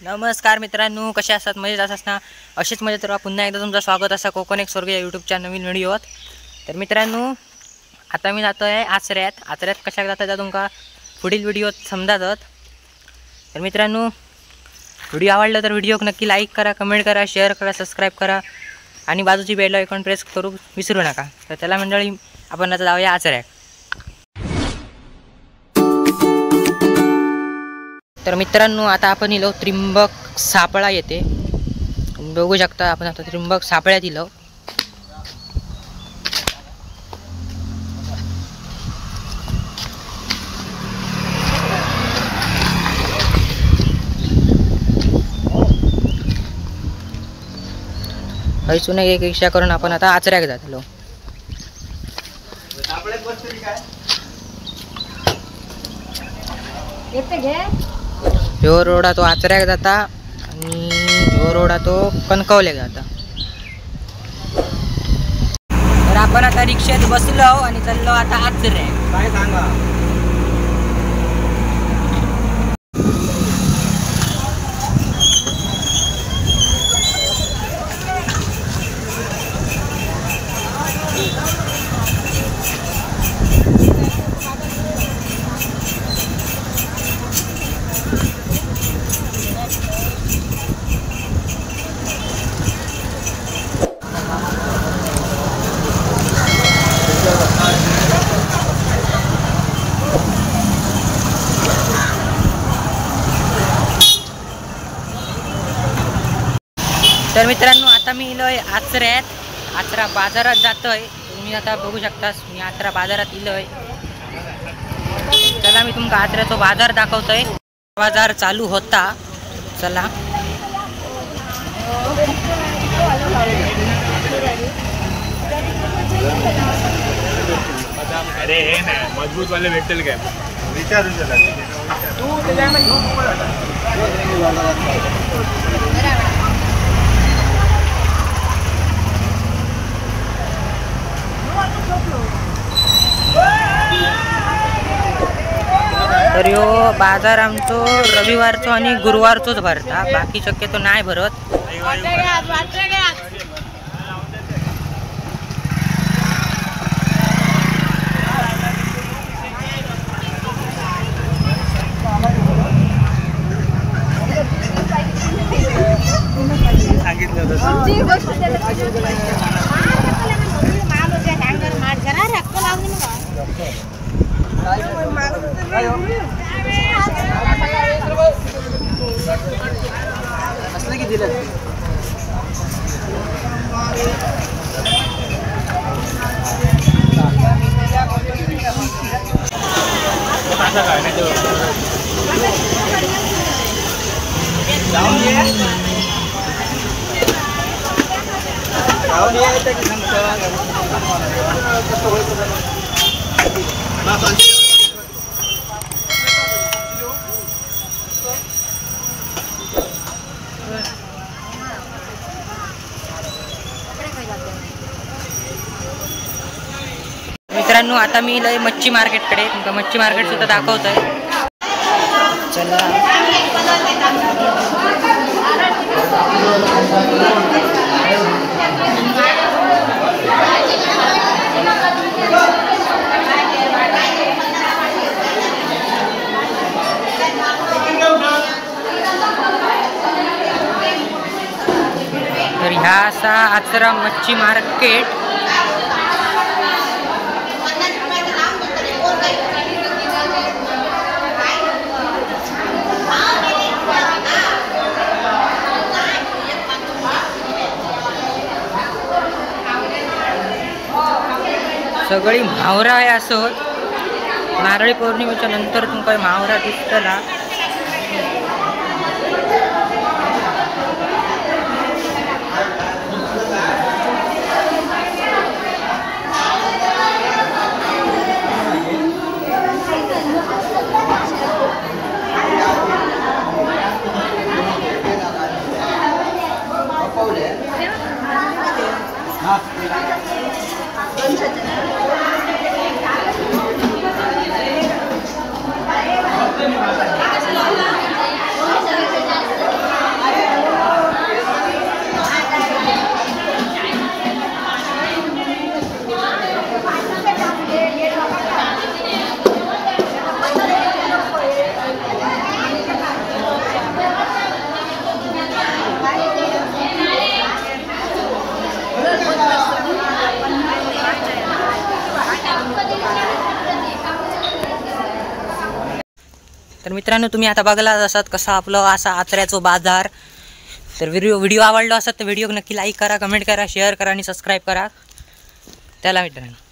नमस्कार मित्रांनो, कसे असतात? मजेत असतात ना? असेच मजेत राहा. पुन्हा एकदा तुमचं स्वागत असा कोकण एक स्वर्ग या यूट्यूबच्या नवीन व्हिडिओत. तर मित्रांनो, आता मी जातो आहे आचऱ्यात कशाक जाता त्या तुमका पुढील व्हिडिओत समजातात. तर मित्रांनो, व्हिडिओ आवडला तर व्हिडिओक नक्की लाईक करा, कमेंट करा, शेअर करा, सबस्क्राईब करा आणि बाजूची बेल आयकॉन प्रेस करू विसरू नका. तर त्याला मंडळी आपण आता जाऊया आचऱ्यात. तर मित्रांनो, आता आपण इलो त्रिंबक सापळा येते. बघू शकता आपण आता त्रिंबक सापळ्यात इलो. हैसून एक रिक्षा करून आपण आता आचऱ्याक जातलो. ह्यो रोड तो आचऱ्याक जाता आणि ह्यो रोड तो कणकवल्याक जाता. तर आपण आता रिक्षेत बसलो आणि चाललो आता आचऱ्याक. काय सांगा? तर मित्रांनो, आता मी इलोय आचऱ्यात. आचरा बाजारात जातोय. तुम्ही आता बघू शकता मी आचरा बाजारात इलोय. चला मी तुमका आचऱ्याचा बाजार दाखवतोय. बाजार चालू होता. चला. अरे हे ना मजबूत वाले भेटतील काय? विचारू तर ह्यो बाजार आमचो रविवारचो आणि गुरुवारचोच भरता. बाकी शक्यतो नाही भरत. मित्रांनो, आता मी इलोय मच्छी मार्केटकडे. तुमका मच्छी मार्केट सुद्धा दाखवतोय. चला. तर ह्या असा आचरा मच्छी मार्केट. सगळी म्हावरा आहे असत. नारळी पौर्णिमेच्या नंतर तुमका म्हावरा दिसतला. तर मित्रांनो तुम्ही आता बघलाच असाल कसा आपलं असा आचऱ्याचा बाजार. तर व्हिडिओ आवडला असेल तर व्हिडिओ नक्की लाईक करा, कमेंट करा, शेअर करा आणि सबस्क्राईब करा. त्याला मित्रांनो